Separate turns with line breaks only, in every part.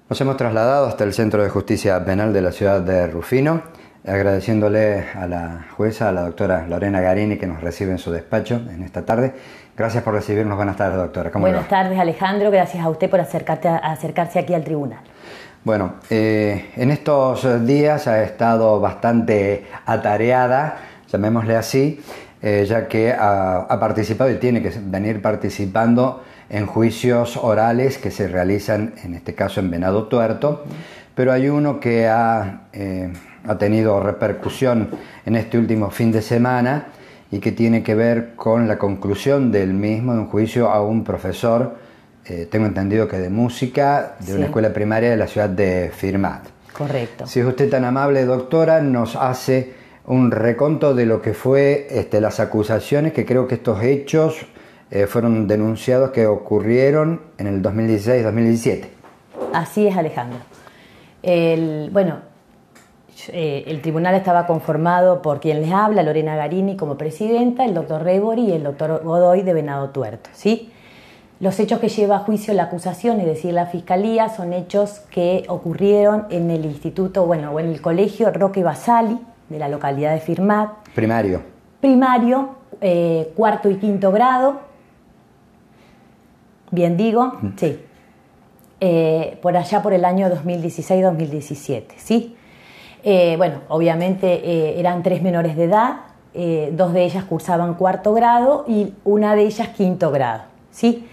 Nos hemos trasladado hasta el Centro de Justicia Penal de la ciudad de Rufino, agradeciéndole a la jueza, a la doctora Lorena Garini, que nos recibe en su despacho en esta tarde. Gracias por recibirnos. Buenas tardes, doctora. ¿Cómo le va?
Buenas tardes, Alejandro. Gracias a usted por acercarse aquí al tribunal.
Bueno, en estos días ha estado bastante atareada, llamémosle así, ya que ha participado y tiene que venir participando en juicios orales que se realizan, en este caso en Venado Tuerto, pero hay uno que ha tenido repercusión en este último fin de semana y que tiene que ver con la conclusión del mismo, de un juicio a un profesor, tengo entendido que de música, de una escuela primaria de la ciudad de Firmat.
Correcto.
Si es usted tan amable, doctora, nos hace un reconto de lo que fue las acusaciones, que creo que estos hechos fueron denunciados que ocurrieron en el 2016-2017.
Así es, Alejandro. El tribunal estaba conformado por quien les habla, Lorena Garini como presidenta, el doctor Rebori y el doctor Godoy de Venado Tuerto, ¿sí? Los hechos que lleva a juicio la acusación, es decir, la fiscalía, son hechos que ocurrieron en el instituto, en el colegio Roque Basali, de la localidad de Firmat.
Primario,
cuarto y quinto grado. Bien digo, sí. Por allá por el año 2016-2017, ¿sí? Obviamente eran 3 menores de edad, 2 de ellas cursaban cuarto grado y una de ellas quinto grado, ¿sí?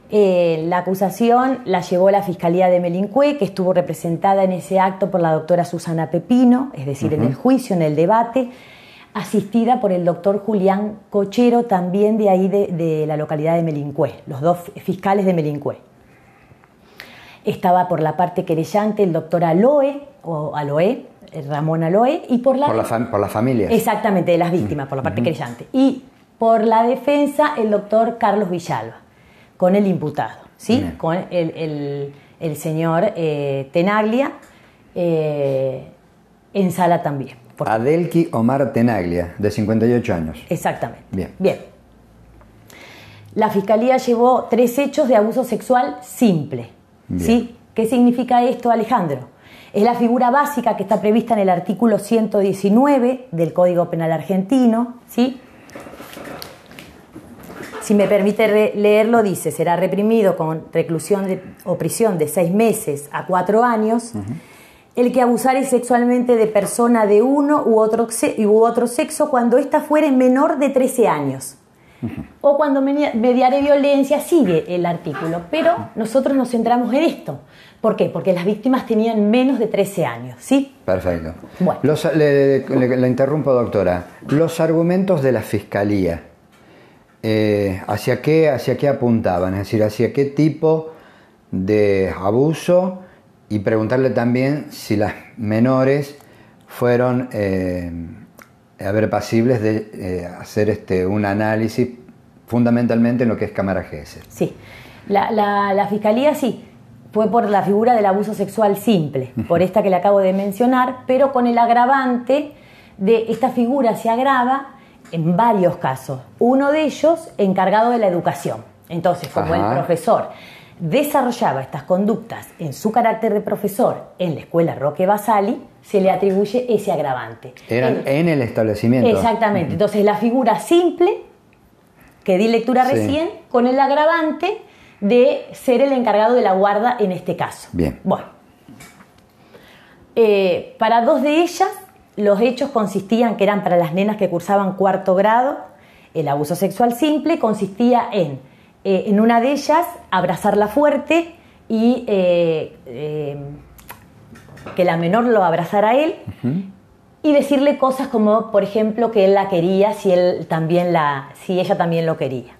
La acusación la llevó la Fiscalía de Melincué, que estuvo representada en ese acto por la doctora Susana Pepino, es decir, en el juicio, en el debate, asistida por el doctor Julián Cochero, también de ahí de la localidad de Melincué, los 2 fiscales de Melincué. Estaba por la parte querellante el doctor Aloe, Ramón Aloe, y por
las familias.
Exactamente, de las víctimas, por la parte querellante. Y por la defensa, el doctor Carlos Villalba, con el imputado, ¿sí? Con el señor Tenaglia, en sala también.
Adelki Omar Tenaglia, de 58 años.
Exactamente.
Bien.
La Fiscalía llevó 3 hechos de abuso sexual simple. ¿Sí? ¿Qué significa esto, Alejandro? Es la figura básica que está prevista en el artículo 119 del Código Penal argentino, ¿sí? Si me permite leerlo, dice: será reprimido con reclusión o prisión de 6 meses a 4 años el que abusare sexualmente de persona de uno u otro sexo cuando ésta fuere menor de 13 años. O cuando mediare violencia, sigue el artículo, pero nosotros nos centramos en esto. ¿Por qué? Porque las víctimas tenían menos de 13 años, ¿sí?
Perfecto.
Bueno.
Le interrumpo, doctora. Los argumentos de la Fiscalía, ¿hacia qué apuntaban? Es decir, ¿hacia qué tipo de abuso? Y preguntarle también si las menores fueron pasibles de hacer un análisis fundamentalmente en lo que es cámara GS.
Sí, la Fiscalía sí, fue por la figura del abuso sexual simple, por esta que le acabo de mencionar, pero con el agravante de esta figura se agrava en varios casos. Uno de ellos encargado de la educación. Entonces, como el profesor desarrollaba estas conductas en su carácter de profesor en la escuela Roque Basali, se le atribuye ese agravante.
Eran en el establecimiento.
Exactamente. Entonces, la figura simple, que di lectura recién, con el agravante de ser el encargado de la guarda en este caso.
Bien.
Bueno. Para 2 de ellas, los hechos consistían, que eran para las nenas que cursaban cuarto grado, el abuso sexual simple consistía en una de ellas, abrazarla fuerte y que la menor lo abrazara a él y decirle cosas como, por ejemplo, que él la quería si ella también lo quería.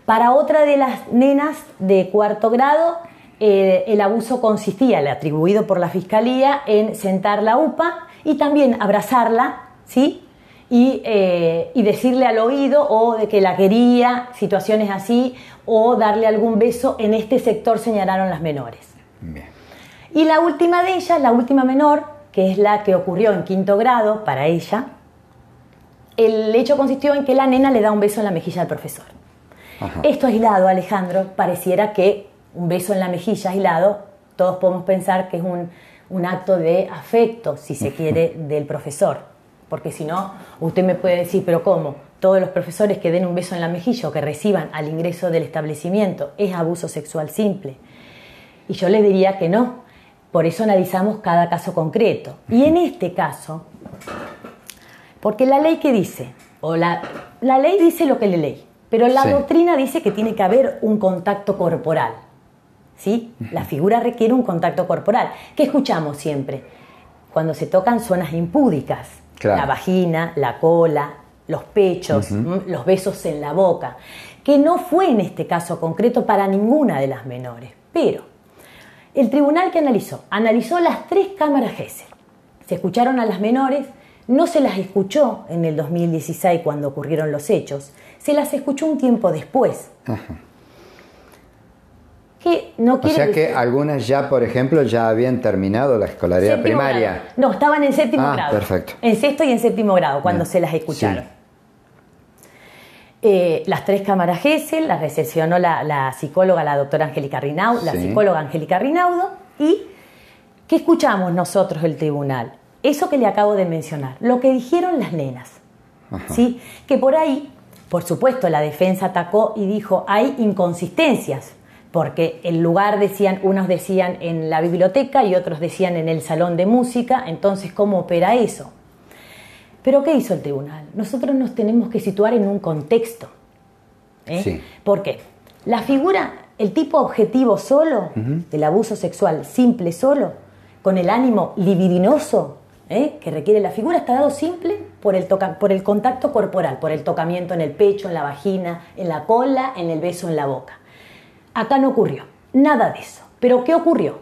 Para otra de las nenas de cuarto grado, el abuso consistía, el atribuido por la Fiscalía, en sentar la UPA y también abrazarla, ¿sí? Y decirle al oído o de que la quería, situaciones así, o darle algún beso en este sector, señalaron las menores.
Bien.
Y la última de ellas, la última menor, que es la que ocurrió en quinto grado para ella, el hecho consistió en que la nena le da un beso en la mejilla al profesor. Esto aislado, Alejandro, pareciera que un beso en la mejilla aislado todos podemos pensar que es un acto de afecto, si se quiere, del profesor. Porque si no, usted me puede decir, pero ¿cómo? Todos los profesores que den un beso en la mejilla o que reciban al ingreso del establecimiento es abuso sexual simple. Y yo le diría que no. Por eso analizamos cada caso concreto. Y en este caso, porque la ley, ¿qué dice? La ley dice lo que la ley, pero la doctrina dice que tiene que haber un contacto corporal. ¿Sí? La figura requiere un contacto corporal. ¿Qué escuchamos siempre? Cuando se tocan zonas impúdicas, claro. La vagina, la cola, los pechos, los besos en la boca, que no fue en este caso concreto para ninguna de las menores. Pero el tribunal que analizó las 3 cámaras Gesell. Se escucharon a las menores, no se las escuchó en el 2016 cuando ocurrieron los hechos, se las escuchó un tiempo después.
Ajá.
Que no quiere decir...
que algunas ya, por ejemplo, ya habían terminado la escolaridad primaria.
Grado. No, estaban en séptimo grado.
Perfecto.
En sexto y en séptimo grado, cuando se las escucharon. Sí. Las 3 cámaras Gesell las recepcionó la psicóloga, la doctora Angélica Rinaudo, la psicóloga Angélica Rinaudo. ¿Y qué escuchamos nosotros del tribunal? Eso que le acabo de mencionar, lo que dijeron las nenas. ¿Sí? Que por ahí, por supuesto, la defensa atacó y dijo, hay inconsistencias. Porque el lugar unos decían en la biblioteca y otros decían en el salón de música, entonces ¿cómo opera eso? Pero ¿qué hizo el tribunal? Nosotros nos tenemos que situar en un contexto. Sí. ¿Por qué? La figura, el tipo objetivo solo, del abuso sexual simple solo, con el ánimo libidinoso que requiere la figura, está dado simple por el contacto corporal, por el tocamiento en el pecho, en la vagina, en la cola, en el beso en la boca. Acá no ocurrió nada de eso. ¿Pero qué ocurrió?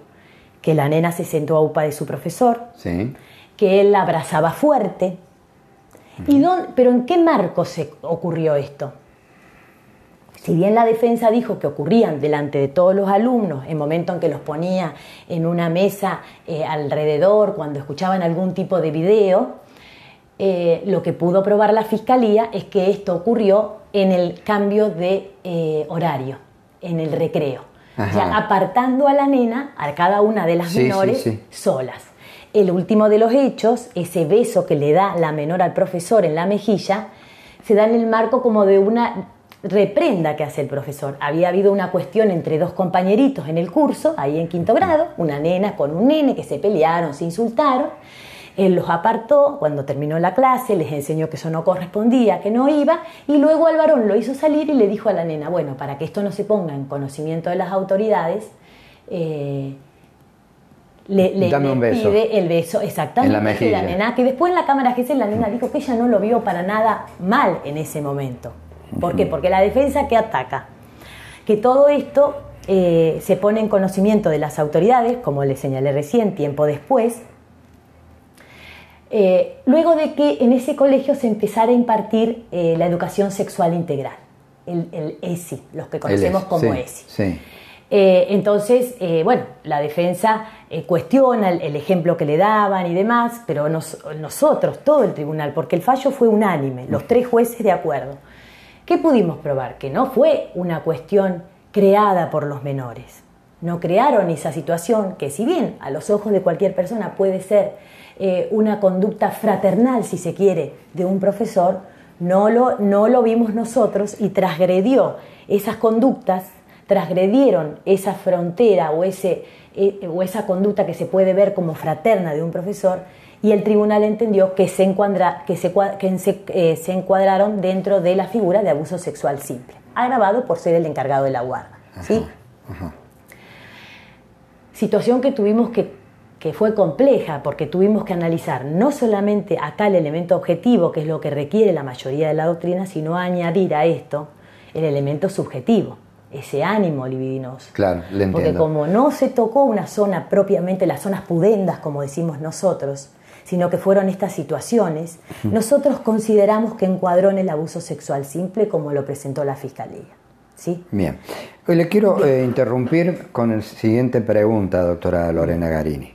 Que la nena se sentó a upa de su profesor, que él la abrazaba fuerte. ¿Pero en qué marco se ocurrió esto? Si bien la defensa dijo que ocurrían delante de todos los alumnos, en momento en que los ponía en una mesa alrededor, cuando escuchaban algún tipo de video, lo que pudo probar la fiscalía es que esto ocurrió en el cambio de horario, en el recreo, ya apartando a la nena, a cada una de las menores, solas. El último de los hechos, ese beso que le da la menor al profesor en la mejilla, se da en el marco como de una reprenda que hace el profesor. Había habido una cuestión entre 2 compañeritos en el curso, ahí en 5º grado, una nena con un nene que se pelearon, se insultaron. Él los apartó, cuando terminó la clase, les enseñó que eso no correspondía, que no iba, y luego al varón lo hizo salir y le dijo a la nena, bueno, para que esto no se ponga en conocimiento de las autoridades,
Dame un beso.
Pide el beso, exactamente,
en la mejilla.
La nena, que después en la cámara Gesell la nena dijo que ella no lo vio para nada mal en ese momento. ¿Por qué? Porque la defensa que ataca, que todo esto se pone en conocimiento de las autoridades, como le señalé recién, tiempo después, luego de que en ese colegio se empezara a impartir la educación sexual integral, el ESI, los que conocemos como ESI.
Sí.
Entonces, bueno, la defensa cuestiona el ejemplo que le daban y demás, pero nosotros, todo el tribunal, porque el fallo fue unánime, los 3 jueces de acuerdo. ¿Qué pudimos probar? Que no fue una cuestión creada por los menores. No crearon esa situación que, si bien a los ojos de cualquier persona puede ser una conducta fraternal, si se quiere, de un profesor, no lo vimos nosotros y transgredió esas conductas, transgredieron esa frontera o esa conducta que se puede ver como fraterna de un profesor, y el tribunal entendió que se encuadraron dentro de la figura de abuso sexual simple, agravado por ser el encargado de la guarda. ¿Sí? Situación que tuvimos que fue compleja, porque tuvimos que analizar no solamente acá el elemento objetivo, que es lo que requiere la mayoría de la doctrina, sino añadir a esto el elemento subjetivo, ese ánimo libidinoso.
Claro, le entiendo.
Porque como no se tocó una zona propiamente, las zonas pudendas, como decimos nosotros, sino que fueron estas situaciones, nosotros consideramos que encuadró en el abuso sexual simple como lo presentó la Fiscalía. ¿Sí?
Bien. Hoy le quiero interrumpir con la siguiente pregunta, doctora Lorena Garini.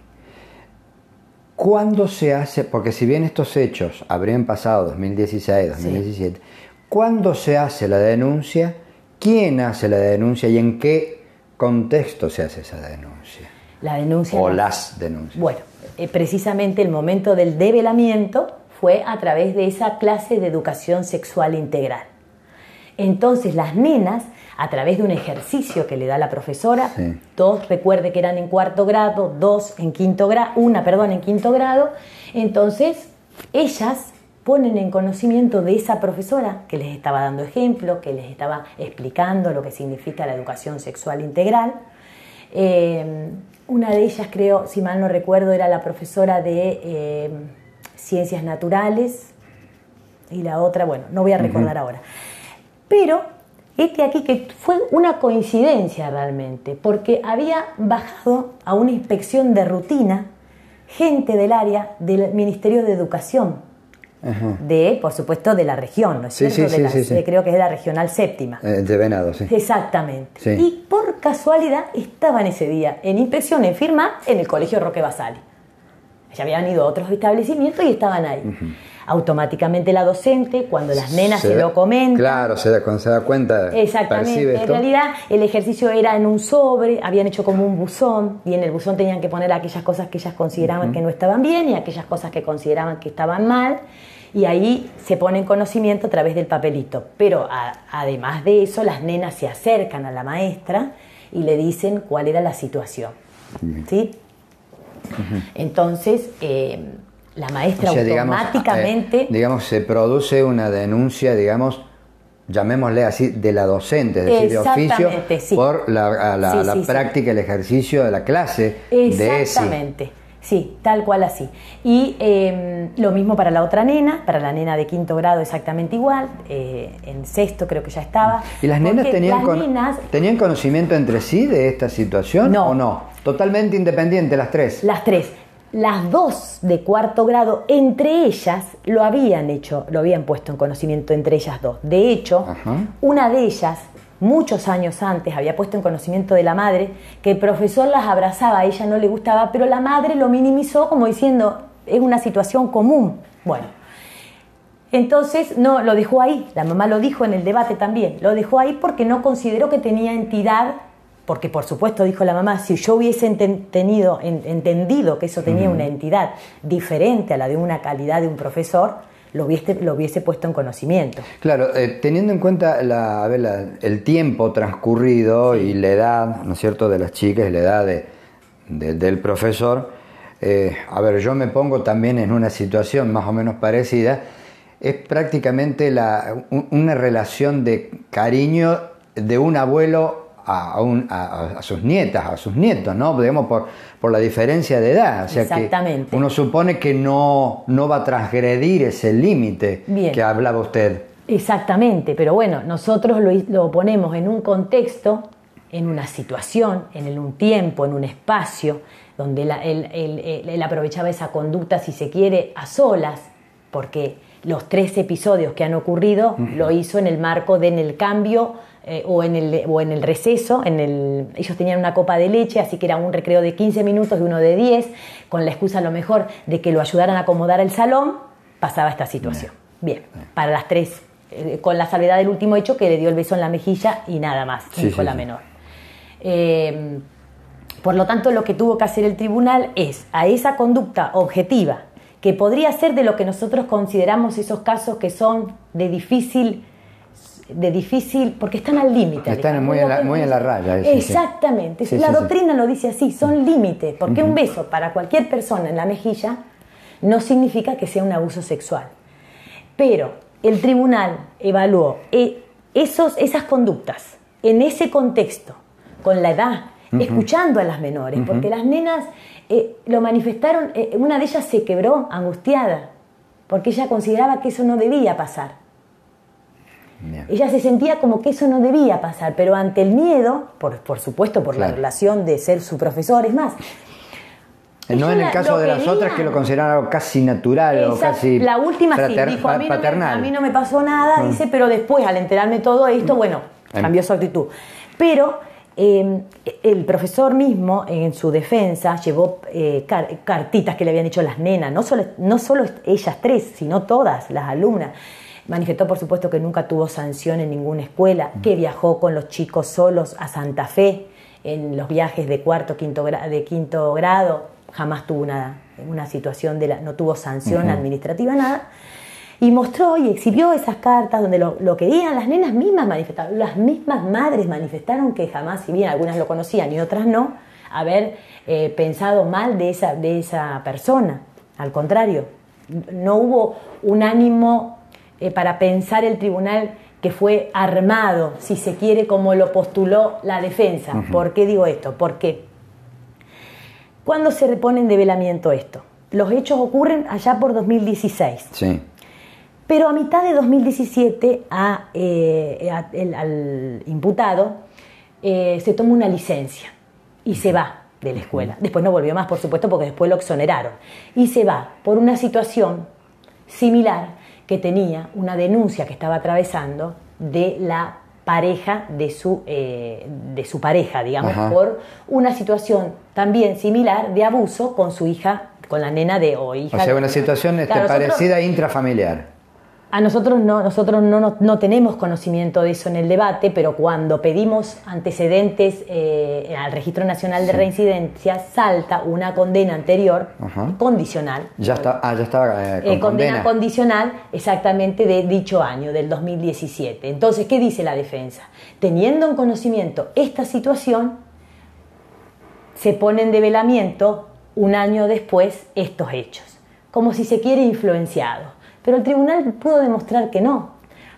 ¿Cuándo se hace, porque si bien estos hechos habrían pasado 2016, 2017, ¿cuándo se hace la denuncia? ¿Quién hace la denuncia y en qué contexto se hace esa denuncia?
La denuncia.
O las denuncias.
Bueno, precisamente el momento del develamiento fue a través de esa clase de educación sexual integral. Entonces las nenas, a través de un ejercicio que le da la profesora,
Sí.
dos, recuerde que eran en cuarto grado, dos en quinto grado, una, perdón, en quinto grado, entonces ellas ponen en conocimiento de esa profesora que les estaba dando ejemplo, que les estaba explicando lo que significa la educación sexual integral. Una de ellas, creo, si mal no recuerdo, era la profesora de Ciencias Naturales y la otra, bueno, no voy a recordar ahora. Pero aquí que fue una coincidencia realmente, porque había bajado a una inspección de rutina gente del área del Ministerio de Educación, por supuesto, de la región, ¿no es
Sí,
cierto?
sí.
Creo que es de la Regional Séptima.
De Venado, sí.
Exactamente.
Sí.
Y por casualidad estaban ese día en inspección, en firma, en el Colegio Roque Basali. Ya habían ido a otros establecimientos y estaban ahí. Automáticamente la docente, cuando las nenas se lo comentan.
Claro, cuando se da cuenta,
Exactamente.
percibe
En
esto.
realidad el ejercicio era en un sobre, habían hecho como un buzón y en el buzón tenían que poner aquellas cosas que ellas consideraban que no estaban bien y aquellas cosas que consideraban que estaban mal, y ahí se pone en conocimiento a través del papelito. Pero además de eso, las nenas se acercan a la maestra y le dicen cuál era la situación. ¿Sí? Entonces, la maestra,
O sea,
automáticamente...
digamos, se produce una denuncia, digamos, llamémosle así, de la docente, es decir, de oficio,
sí.
por la
Sí.
práctica, el ejercicio de la clase de ese.
Exactamente. Sí, tal cual así. Y lo mismo para la otra nena, para la nena de quinto grado exactamente igual, en sexto creo que ya estaba.
¿Y las nenas
nenas,
tenían conocimiento entre sí de esta situación
No.
o no? Totalmente independiente las tres.
las tres, las dos de cuarto grado, entre ellas lo habían puesto en conocimiento entre ellas dos. De hecho, una de ellas, muchos años antes, había puesto en conocimiento de la madre que el profesor las abrazaba, a ella no le gustaba, pero la madre lo minimizó como diciendo, es una situación común. Bueno, entonces no, lo dejó ahí, la mamá lo dijo en el debate también, lo dejó ahí porque no consideró que tenía entidad, porque por supuesto, dijo la mamá, si yo hubiese entendido que eso tenía una entidad diferente a la de una calidad de un profesor, lo hubiese puesto en conocimiento.
Claro, teniendo en cuenta el tiempo transcurrido y la edad, ¿no es cierto?, de las chicas y la edad del profesor, yo me pongo también en una situación más o menos parecida. Es prácticamente una relación de cariño de un abuelo a sus nietas, a sus nietos, ¿no? Digamos, por la diferencia de edad. O sea,
exactamente.
Que uno supone que no va a transgredir ese límite que hablaba usted.
Exactamente, pero bueno, nosotros lo ponemos en un contexto, en una situación, en un tiempo, en un espacio, donde él aprovechaba esa conducta, si se quiere, a solas, porque los 3 episodios que han ocurrido lo hizo en el marco en el cambio o en el receso. Ellos tenían una copa de leche, así que era un recreo de 15 minutos y uno de 10, con la excusa a lo mejor de que lo ayudaran a acomodar el salón, pasaba esta situación. Bien, para las 3, con la salvedad del último hecho que le dio el beso en la mejilla y nada más, dijo la menor. Por lo tanto, lo que tuvo que hacer el tribunal es a esa conducta objetiva, que podría ser de lo que nosotros consideramos esos casos que son de difícil, porque están al límite.
Están muy en la raya.
Exactamente. La doctrina lo dice así, son límites, porque un beso para cualquier persona en la mejilla no significa que sea un abuso sexual. Pero el tribunal evaluó esas conductas en ese contexto, con la edad, escuchando a las menores, porque las nenas lo manifestaron. Una de ellas se quebró angustiada porque ella consideraba que eso no debía pasar. Bien. Ella se sentía como que eso no debía pasar, pero ante el miedo, por supuesto, por la relación de ser su profesor, es más.
No en el caso de las otras que lo consideraron algo casi natural o casi
la última sí, dijo, a mí no me pasó nada, dice, pero después al enterarme todo esto, bueno, cambió su actitud. Pero el profesor mismo, en su defensa, llevó cartitas que le habían hecho las nenas, no solo ellas 3, sino todas las alumnas. Manifestó, por supuesto, que nunca tuvo sanción en ninguna escuela, que viajó con los chicos solos a Santa Fe, en los viajes de quinto grado, jamás tuvo una situación no tuvo sanción administrativa, nada. Y mostró y exhibió esas cartas donde lo querían, las nenas mismas manifestaron, las mismas madres manifestaron que jamás, si bien algunas lo conocían y otras no, haber pensado mal de esa persona. Al contrario, no hubo un ánimo para pensar el tribunal que fue armado, si se quiere, como lo postuló la defensa. ¿Por qué digo esto? Porque ¿cuándo se repone en develamiento esto? Los hechos ocurren allá por 2016.
Sí.
Pero a mitad de 2017 al imputado se toma una licencia y se va de la escuela. Después no volvió más, por supuesto, porque después lo exoneraron. Y se va por una situación similar que tenía una denuncia que estaba atravesando de la pareja de su pareja, digamos, por una situación también similar de abuso con su hija, con la nena o hija.
O sea, una situación parecida intrafamiliar.
A nosotros no tenemos conocimiento de eso en el debate, pero cuando pedimos antecedentes al Registro Nacional de Reincidencia, salta una condena anterior, condicional.
Ya estaba con
condena condicional, exactamente, de dicho año, del 2017. Entonces, ¿qué dice la defensa? Teniendo en conocimiento esta situación, se pone en develamiento un año después estos hechos, como si se quiere influenciado. Pero el tribunal pudo demostrar que no,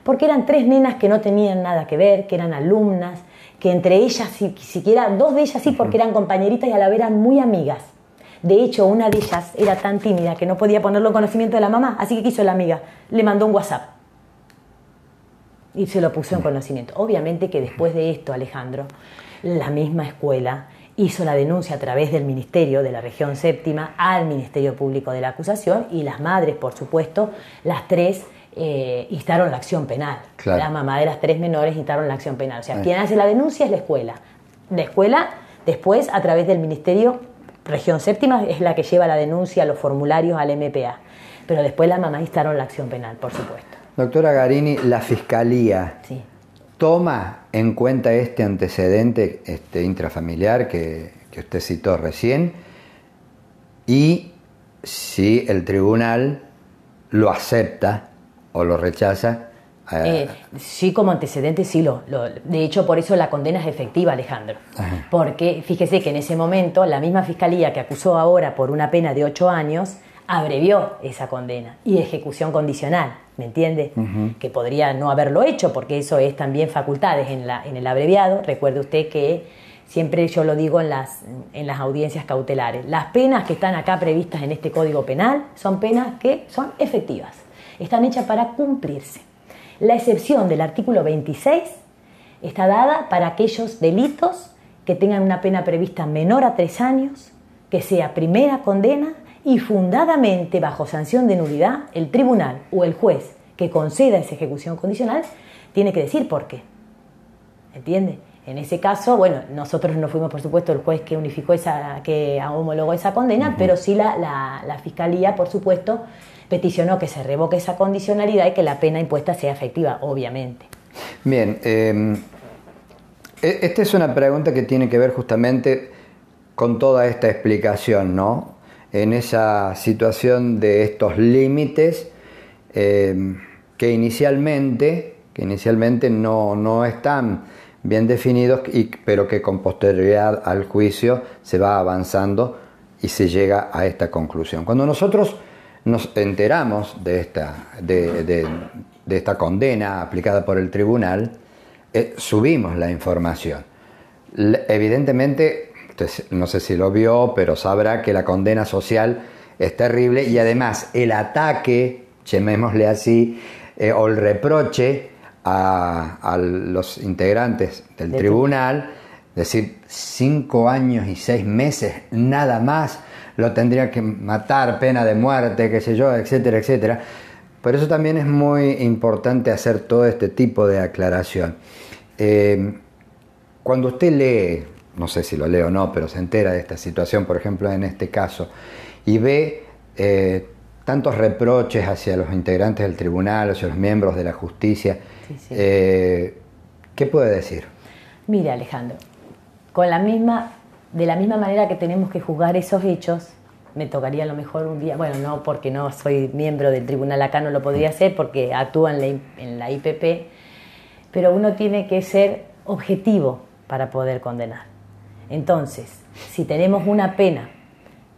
porque eran 3 nenas que no tenían nada que ver, que eran alumnas, que entre ellas, siquiera 2 de ellas sí, porque eran compañeritas y a la vez eran muy amigas. De hecho, una de ellas era tan tímida que no podía ponerlo en conocimiento de la mamá, así que quiso la amiga, le mandó un WhatsApp y se lo puso en conocimiento. Obviamente que después de esto, Alejandro, la misma escuela hizo la denuncia a través del Ministerio de la Región Séptima al Ministerio Público de la Acusación y las madres, por supuesto, las 3 instaron la acción penal.
Claro.
La mamá de las 3 menores instaron la acción penal. O sea, quien hace la denuncia es la escuela. La escuela, después, a través del Ministerio Región Séptima, es la que lleva la denuncia, los formularios al MPA. Pero después la mamá instaron la acción penal, por supuesto.
Doctora Garini, la Fiscalía...
Sí.
¿Toma en cuenta este antecedente intrafamiliar que usted citó recién? Y si el tribunal lo acepta o lo rechaza.
Sí, como antecedente sí de hecho, por eso la condena es efectiva, Alejandro. Ajá. Porque fíjese que en ese momento la misma fiscalía que acusó ahora por una pena de 8 años abrevió esa condena y ejecución condicional, ¿me entiende? Que podría no haberlo hecho, porque eso es también facultades en el abreviado. Recuerde usted que siempre yo lo digo en las audiencias cautelares. Las penas que están acá previstas en este Código Penal son penas que son efectivas, están hechas para cumplirse. La excepción del artículo 26 está dada para aquellos delitos que tengan una pena prevista menor a 3 años, que sea primera condena y fundadamente bajo sanción de nulidad, el tribunal o el juez que conceda esa ejecución condicional tiene que decir por qué. ¿Entiende? En ese caso, bueno, nosotros no fuimos, por supuesto, el juez que que homologó esa condena, pero sí la Fiscalía, por supuesto, peticionó que se revoque esa condicionalidad y que la pena impuesta sea efectiva, obviamente.
Bien, esta es una pregunta que tiene que ver justamente con toda esta explicación, ¿no? En esa situación de estos límites que inicialmente no están bien definidos, pero que con posterioridad al juicio se va avanzando y se llega a esta conclusión. Cuando nosotros nos enteramos de esta condena aplicada por el tribunal, subimos la información. Evidentemente, no sé si lo vio, pero sabrá que la condena social es terrible y además el ataque, llamémosle así, o el reproche a los integrantes del tribunal, es decir, 5 años y 6 meses, nada más, lo tendría que matar, pena de muerte, qué sé yo, etcétera, etcétera. Por eso también es muy importante hacer todo este tipo de aclaración. Cuando usted lee, no sé si lo lee o no, pero se entera de esta situación, por ejemplo, en este caso, y ve tantos reproches hacia los integrantes del tribunal, hacia los miembros de la justicia, ¿qué puede decir?
Mire, Alejandro, de la misma manera que tenemos que juzgar esos hechos, me tocaría a lo mejor un día, bueno, no porque no soy miembro del tribunal acá, no lo podría hacer porque actúa en la IPP, pero uno tiene que ser objetivo para poder condenar. Entonces, si tenemos una pena,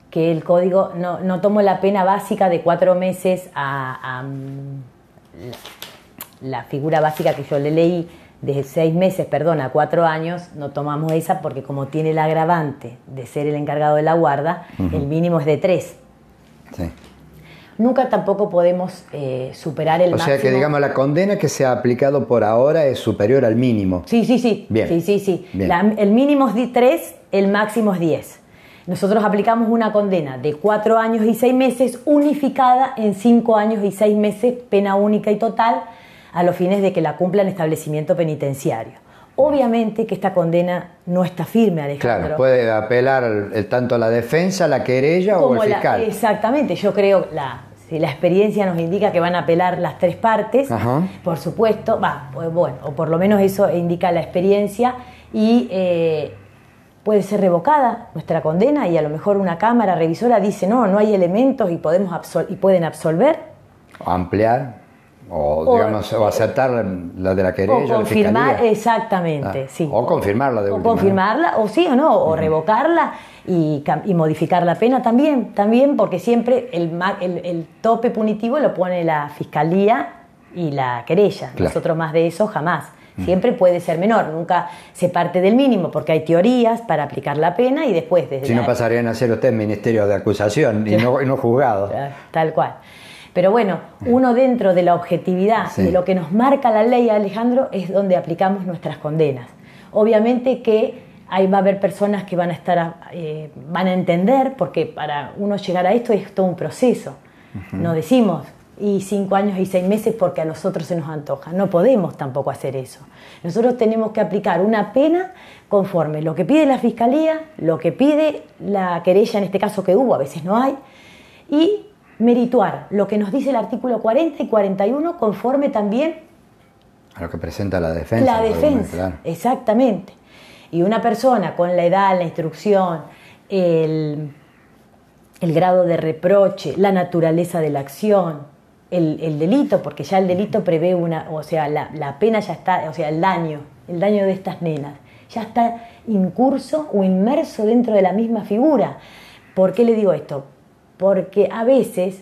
que el código, no tomo la pena básica de 4 meses a la figura básica que yo le leí, de 6 meses, a 4 años, no tomamos esa porque como tiene el agravante de ser el encargado de la guarda, el mínimo es de 3.
Sí.
Nunca tampoco podemos superar el máximo.
O sea que, digamos, la condena que se ha aplicado por ahora es superior al mínimo.
Sí.
Bien.
Sí.
Bien.
El mínimo es 3, el máximo es 10. Nosotros aplicamos una condena de 4 años y 6 meses unificada en 5 años y 6 meses, pena única y total, a los fines de que la cumpla el establecimiento penitenciario. Obviamente que esta condena no está firme, Alejandro.
Claro, puede apelar tanto la defensa, la querella o el fiscal.
Exactamente, yo creo, si la experiencia nos indica que van a apelar las 3 partes,
Ajá.
por supuesto, o por lo menos eso indica la experiencia, y puede ser revocada nuestra condena y a lo mejor una cámara revisora dice no hay elementos y pueden absolver.
O ampliar. O aceptar la de la querella,
o confirmar,
la fiscalía.
Exactamente, sí.
O confirmarla de última.
O confirmarla, o sí o no, o revocarla y modificar la pena también, porque siempre el tope punitivo lo pone la fiscalía y la querella.
Claro.
Nosotros más de eso jamás. Siempre puede ser menor, nunca se parte del mínimo, porque hay teorías para aplicar la pena y después...
Si no pasarían a ser ustedes ministerio de acusación y no juzgado.
Tal cual. Pero bueno, uno dentro de la objetividad de lo que nos marca la ley, Alejandro, es donde aplicamos nuestras condenas. Obviamente que ahí va a haber personas que van a entender, porque para uno llegar a esto es todo un proceso. No decimos, y 5 años y 6 meses porque a nosotros se nos antoja. No podemos tampoco hacer eso. Nosotros tenemos que aplicar una pena conforme lo que pide la fiscalía, lo que pide la querella, en este caso que hubo, a veces no hay, y merituar lo que nos dice el artículo 40 y 41 conforme también
a lo que presenta la defensa.
La defensa, claro. Exactamente. Y una persona con la edad, la instrucción, el grado de reproche, la naturaleza de la acción, el delito, porque ya el delito prevé la pena ya está, el daño de estas nenas, ya está incurso o inmerso dentro de la misma figura. ¿Por qué le digo esto? Porque a veces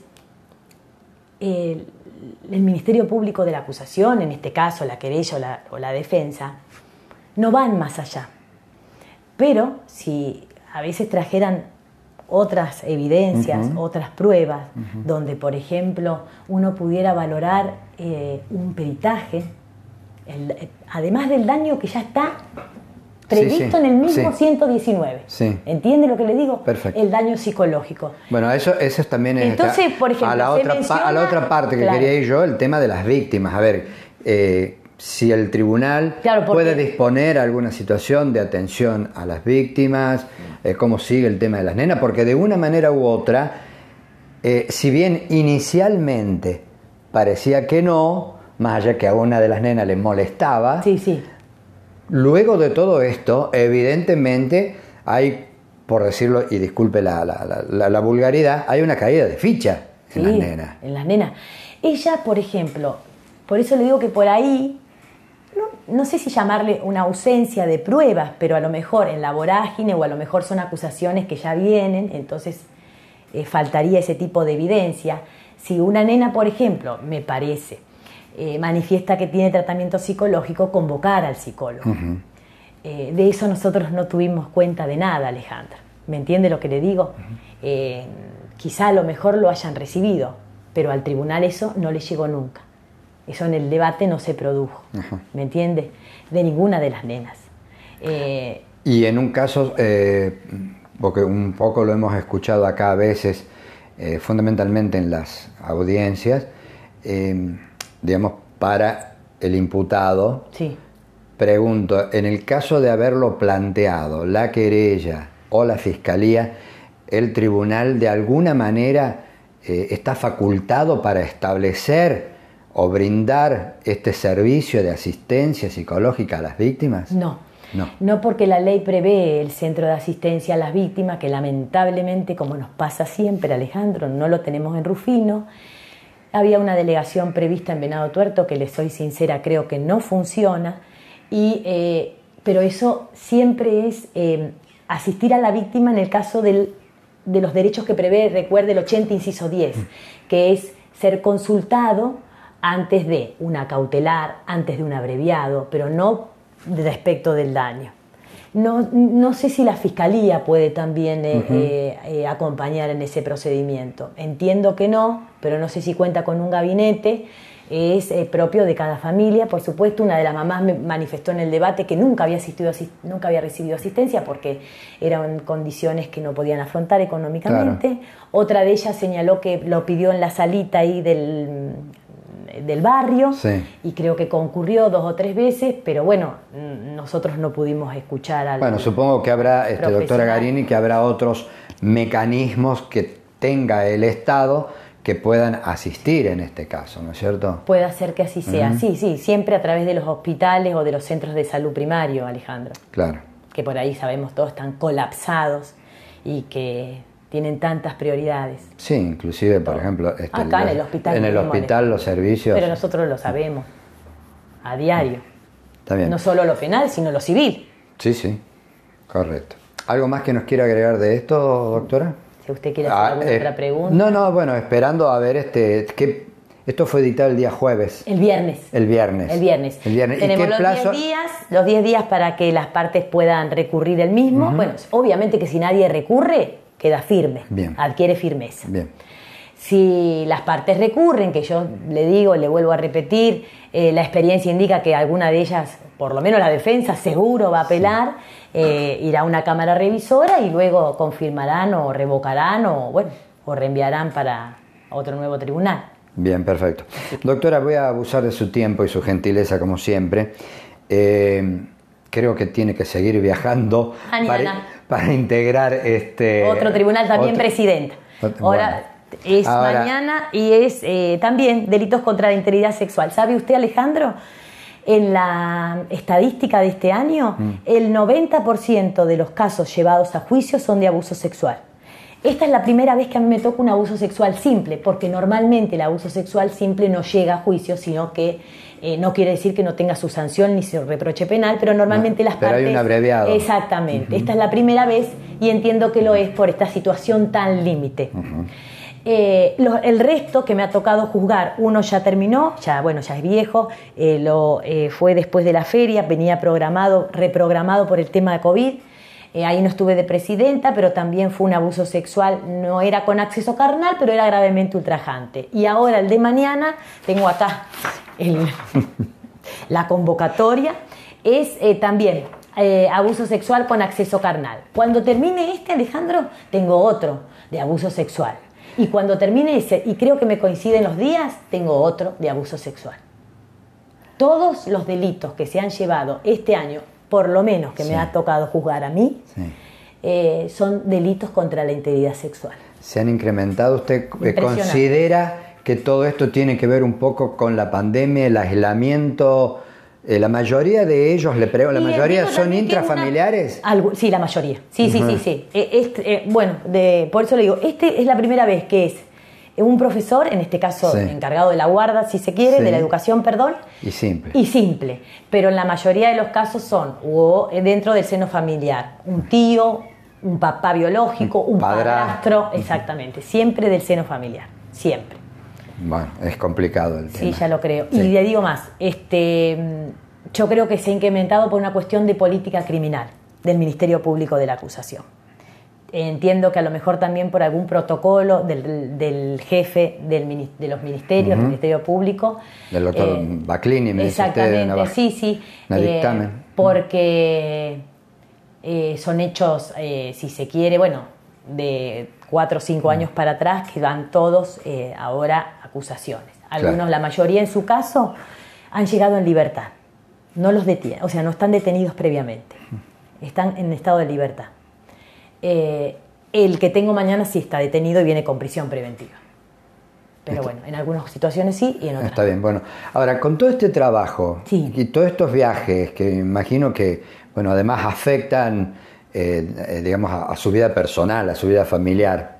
el Ministerio Público de la acusación, en este caso la querella o la defensa, no van más allá. Pero si a veces trajeran otras evidencias, otras pruebas, donde por ejemplo uno pudiera valorar un peritaje, además del daño que ya está previsto en el mismo 119.
Sí.
¿Entiende lo que le digo?
Perfecto.
El daño psicológico.
Bueno, eso también es...
Entonces, por ejemplo,
a la otra parte que quería ir yo, el tema de las víctimas. A ver, si el tribunal puede disponer alguna situación de atención a las víctimas, cómo sigue el tema de las nenas, porque de una manera u otra, si bien inicialmente parecía que no, más allá que a una de las nenas le molestaba...
Sí.
Luego de todo esto, evidentemente hay, por decirlo, y disculpe la vulgaridad, hay una caída de ficha en las nenas.
En las nenas. Ella, por ejemplo, por eso le digo que por ahí, no sé si llamarle una ausencia de pruebas, pero a lo mejor en la vorágine o a lo mejor son acusaciones que ya vienen, entonces faltaría ese tipo de evidencia. Si una nena, por ejemplo, me parece... manifiesta que tiene tratamiento psicológico, convocar al psicólogo. De eso nosotros no tuvimos cuenta de nada, Alejandra. ¿Me entiende lo que le digo? Quizá a lo mejor lo hayan recibido, pero al tribunal eso no le llegó nunca. Eso en el debate no se produjo. ¿Me entiende? De ninguna de las nenas.
Y en un caso, porque un poco lo hemos escuchado acá a veces, fundamentalmente en las audiencias, digamos, para el imputado, pregunto, en el caso de haberlo planteado la querella o la fiscalía, ¿el tribunal de alguna manera está facultado para establecer o brindar este servicio de asistencia psicológica a las víctimas?
No. No, porque la ley prevé el centro de asistencia a las víctimas, que lamentablemente, como nos pasa siempre, Alejandro, no lo tenemos en Rufino. Había una delegación prevista en Venado Tuerto que, les soy sincera, creo que no funciona, pero eso siempre es asistir a la víctima en el caso de los derechos que prevé, recuerde, el 80, inciso 10, que es ser consultado antes de una cautelar, antes de un abreviado, pero no respecto del daño. No sé si la Fiscalía puede también acompañar en ese procedimiento. Entiendo que no, pero no sé si cuenta con un gabinete. Es propio de cada familia. Por supuesto, una de las mamás me manifestó en el debate que nunca había recibido asistencia porque eran condiciones que no podían afrontar económicamente. Claro. Otra de ellas señaló que lo pidió en la salita ahí del barrio, sí, y creo que concurrió 2 o 3 veces, pero bueno, nosotros no pudimos escuchar al...
Bueno, supongo que habrá, doctora Garini, que habrá otros mecanismos que tenga el Estado que puedan asistir en este caso, ¿no es cierto?
Puede ser que así sea, sí, siempre a través de los hospitales o de los centros de salud primario, Alejandro.
Claro.
Que por ahí sabemos todos están colapsados y que tienen tantas prioridades.
Sí, inclusive, por ejemplo,
acá en el hospital.
En el hospital los servicios.
Pero nosotros lo sabemos a diario.
Está bien.
No solo lo penal, sino lo civil.
Sí, correcto. ¿Algo más que nos quiera agregar de esto, doctora?
Si usted quiere hacer alguna otra pregunta.
No, bueno, esperando a ver que esto fue editado el día jueves.
El viernes.
El viernes.
Tenemos los 10 días para que las partes puedan recurrir el mismo. Bueno, obviamente que si nadie recurre, queda firme, bien, adquiere firmeza.
Bien.
Si las partes recurren, que yo le vuelvo a repetir, la experiencia indica que alguna de ellas, por lo menos la defensa, seguro va a apelar, irá a una cámara revisora y luego confirmarán o revocarán o reenviarán para otro nuevo tribunal.
Bien, perfecto. Doctora, voy a abusar de su tiempo y su gentileza como siempre. Creo que tiene que seguir viajando para integrar
otro tribunal, también presidenta. Ahora es mañana y es también delitos contra la integridad sexual. ¿Sabe usted, Alejandro? En la estadística de este año, el 90% de los casos llevados a juicio son de abuso sexual. Esta es la primera vez que a mí me toca un abuso sexual simple, porque normalmente el abuso sexual simple no llega a juicio, sino que no quiere decir que no tenga su sanción ni su reproche penal, pero normalmente las partes...
Pero hay un abreviado.
Exactamente. Esta es la primera vez y entiendo que lo es por esta situación tan límite. El resto que me ha tocado juzgar, uno ya terminó, ya es viejo, fue después de la feria, venía reprogramado por el tema de COVID. Ahí no estuve de presidenta, pero también fue un abuso sexual, no era con acceso carnal, pero era gravemente ultrajante. Y ahora el de mañana, tengo acá la convocatoria, es también abuso sexual con acceso carnal. Cuando termine Alejandro, tengo otro de abuso sexual. Y cuando termine ese, y creo que me coinciden los días, tengo otro de abuso sexual. Todos los delitos que se han llevado este año, por lo menos que me ha tocado juzgar a mí, son delitos contra la integridad sexual.
¿Se han incrementado? ¿Usted considera que todo esto tiene que ver un poco con la pandemia, el aislamiento? La mayoría de ellos, ¿la mayoría son intrafamiliares?
Sí, la mayoría. Sí. Por eso le digo, es la primera vez que es un profesor, en este caso encargado de la guarda, si se quiere, de la educación, perdón.
Y
simple. Pero en la mayoría de los casos son dentro del seno familiar. Un tío, un papá biológico, un padrastro. Exactamente. Siempre del seno familiar. Siempre.
Bueno, es complicado el tema.
Sí, ya lo creo. Sí. Y le digo más. Yo creo que se ha incrementado por una cuestión de política criminal del Ministerio Público de la Acusación. Entiendo que a lo mejor también por algún protocolo del jefe de los ministerios, del Ministerio Público.
Del doctor Baclini, me dice usted.
Exactamente, sí.
Dictamen.
Porque son hechos, si se quiere, de 4 o 5 años para atrás, que van todos ahora acusaciones. Algunos, la mayoría en su caso, han llegado en libertad. No los detienen, o sea, no están detenidos previamente. Están en estado de libertad. El que tengo mañana sí está detenido y viene con prisión preventiva. Pero en algunas situaciones sí y en otras.
Está bien, Ahora, con todo este trabajo y todos estos viajes, que imagino que bueno, además afectan, digamos, a su vida personal, a su vida familiar.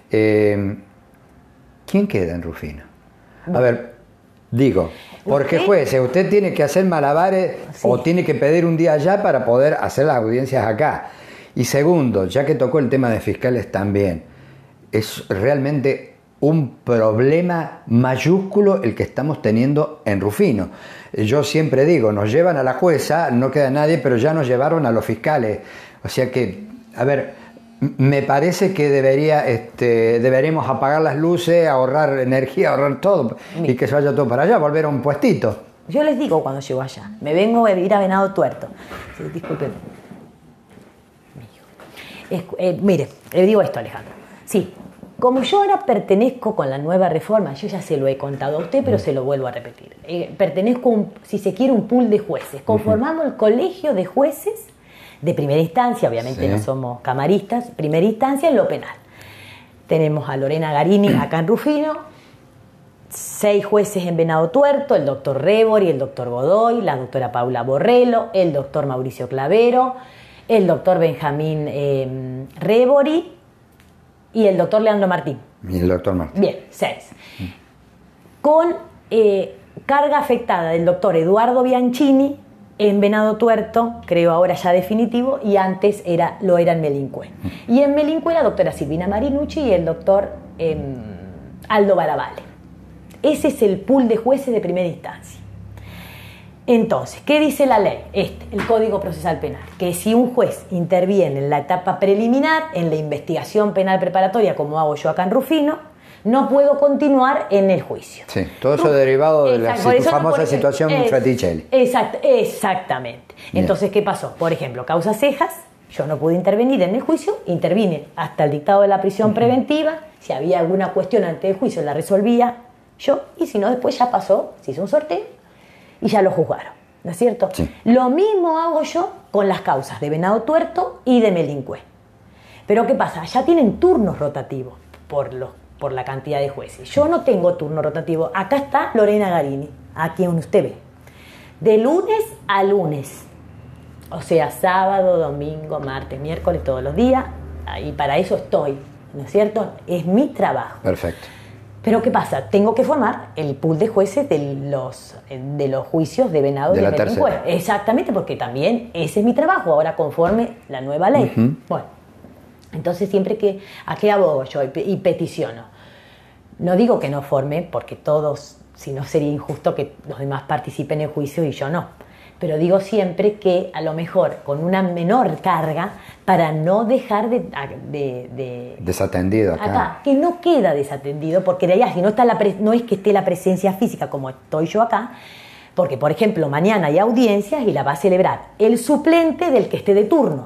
¿Quién queda en Rufino? A ver, digo, porque juez, usted tiene que hacer malabares o tiene que pedir un día allá para poder hacer las audiencias acá. Y segundo, ya que tocó el tema de fiscales también, es realmente un problema mayúsculo el que estamos teniendo en Rufino. Yo siempre digo, nos llevan a la jueza, no queda nadie, pero ya nos llevaron a los fiscales. O sea que, a ver, me parece que deberíamos apagar las luces, ahorrar energía, ahorrar todo, y que se vaya todo para allá, volver a un puestito.
Yo les digo cuando llego allá, me vengo a ir a Venado Tuerto. Sí, disculpen. Mire, le digo esto, Alejandro. Sí, como yo ahora pertenezco con la nueva reforma, yo ya se lo he contado a usted, pero se lo vuelvo a repetir. Pertenezco, si se quiere, un pool de jueces. Conformamos el colegio de jueces de primera instancia, obviamente no somos camaristas, primera instancia en lo penal. Tenemos a Lorena Garini acá en Rufino, 6 jueces en Venado Tuerto, el doctor Rebori, el doctor Godoy, la doctora Paula Borrello, el doctor Mauricio Clavero, el doctor Benjamín Rebori y el doctor Leandro Martín.
Y el doctor Martín.
Bien, 6. Con carga afectada del doctor Eduardo Bianchini en Venado Tuerto, creo ahora ya definitivo, y antes lo era en Melincue. Y en Melincue la doctora Silvina Marinucci y el doctor Aldo Barabale. Ese es el pool de jueces de primera instancia. Entonces, ¿qué dice la ley? El Código Procesal Penal, que si un juez interviene en la etapa preliminar, en la investigación penal preparatoria, como hago yo acá en Rufino, no puedo continuar en el juicio.
Sí, todo eso derivado de la famosa situación Fraticelli.
Exactamente. Bien. Entonces, ¿qué pasó? Por ejemplo, causa Cejas, yo no pude intervenir en el juicio, intervine hasta el dictado de la prisión preventiva, si había alguna cuestión antes del juicio la resolvía yo, y si no, después ya pasó, se hizo un sorteo y ya lo juzgaron, ¿no es cierto? Sí. Lo mismo hago yo con las causas de Venado Tuerto y de Melincue. Pero ¿qué pasa? Ya tienen turnos rotativos por la cantidad de jueces. Yo no tengo turno rotativo. Acá está Lorena Garini, a quien usted ve. De lunes a lunes. O sea, sábado, domingo, martes, miércoles, todos los días. Y para eso estoy, ¿no es cierto? Es mi trabajo.
Perfecto.
Pero ¿qué pasa? Tengo que formar el pool de jueces de los juicios de Venado y de Melincue. Exactamente, porque también ese es mi trabajo, ahora conforme la nueva ley. Bueno, entonces siempre ¿a qué abogo yo y peticiono? No digo que no forme, porque todos, si no sería injusto que los demás participen en el juicio y yo no. Pero digo siempre que a lo mejor con una menor carga para no dejar
desatendido acá.
Que no queda desatendido, porque de allá, si no está no es que esté la presencia física como estoy yo acá, porque por ejemplo mañana hay audiencias y la va a celebrar el suplente del que esté de turno.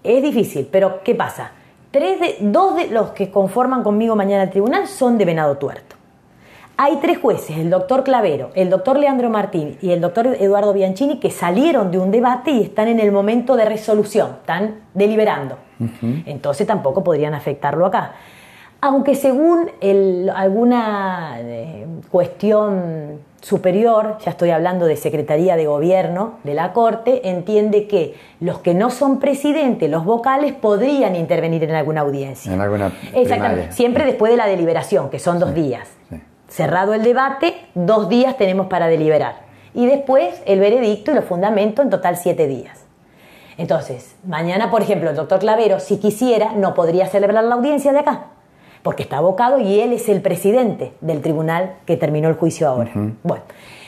Es difícil, pero ¿qué pasa? 2 de los que conforman conmigo mañana el tribunal son de Venado Tuerto. Hay 3 jueces, el doctor Clavero, el doctor Leandro Martín y el doctor Eduardo Bianchini, que salieron de un debate y están en el momento de resolución, están deliberando. Entonces tampoco podrían afectarlo acá. Aunque según alguna cuestión superior, ya estoy hablando de Secretaría de Gobierno de la Corte, entiende que los que no son presidentes, los vocales, podrían intervenir en alguna audiencia.
En alguna
Exactamente,
primaria.
siempre después de la deliberación, que son 2 días. Sí. Cerrado el debate, 2 días tenemos para deliberar. Y después el veredicto y los fundamentos, en total 7 días. Entonces, mañana, por ejemplo, el doctor Clavero, si quisiera, no podría celebrar la audiencia de acá, porque está abocado y él es el presidente del tribunal que terminó el juicio ahora. Bueno,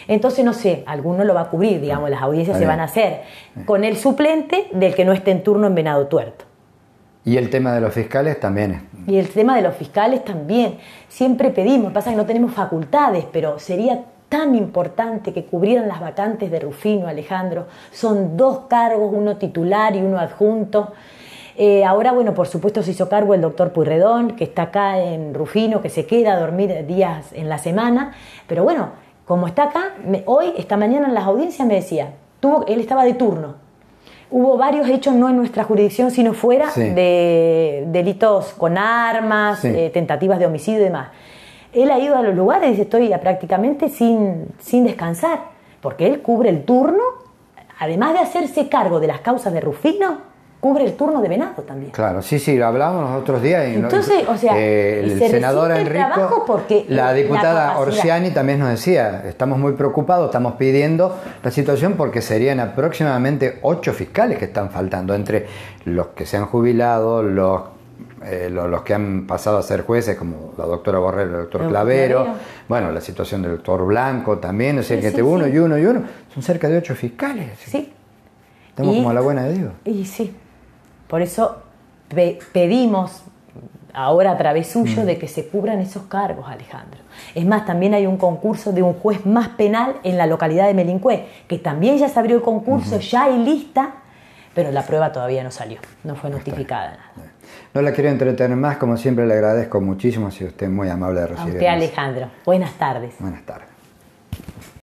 entonces no sé, alguno lo va a cubrir, digamos, las audiencias se van a hacer con el suplente del que no esté en turno en Venado Tuerto.
Y el tema de los fiscales también.
Y el tema de los fiscales también. Siempre pedimos, pasa que no tenemos facultades, pero sería tan importante que cubrieran las vacantes de Rufino, Alejandro. Son 2 cargos, uno titular y uno adjunto. Ahora, bueno, por supuesto se hizo cargo el doctor Puyredón, que está acá en Rufino, que se queda a dormir días en la semana. Pero bueno, como está acá, esta mañana en las audiencias me decía, él estaba de turno. Hubo varios hechos no en nuestra jurisdicción, sino fuera, de delitos con armas, tentativas de homicidio y demás. Él ha ido a los lugares y dice, estoy prácticamente sin descansar, porque él cubre el turno además de hacerse cargo de las causas de Rufino, cubre el turno de Venado también.
Claro, sí, lo hablábamos los otros días.
Entonces, o sea,
el
se
senador
resiste el trabajo
Enrico,
porque
la diputada
capacidad.
Orsiani también nos decía, estamos muy preocupados, estamos pidiendo la situación porque serían aproximadamente 8 fiscales que están faltando, entre los que se han jubilado, los que han pasado a ser jueces, como la doctora Borrell, el doctor Clavero, bueno, la situación del doctor Blanco también, o sea,
Sí,
que
sí,
uno
sí.
y uno y uno, son cerca de 8 fiscales.
Sí.
Estamos como a la buena de Dios.
Y sí. Por eso pedimos ahora a través suyo de que se cubran esos cargos, Alejandro. Es más, también hay un concurso de un juez más penal en la localidad de Melincué, que también ya se abrió el concurso, ya hay lista, pero la prueba todavía no salió, no fue notificada.
No la quiero entretener más, como siempre le agradezco muchísimo, si usted es muy amable de
A
recibirnos.
usted, Alejandro. Buenas tardes.
Buenas tardes.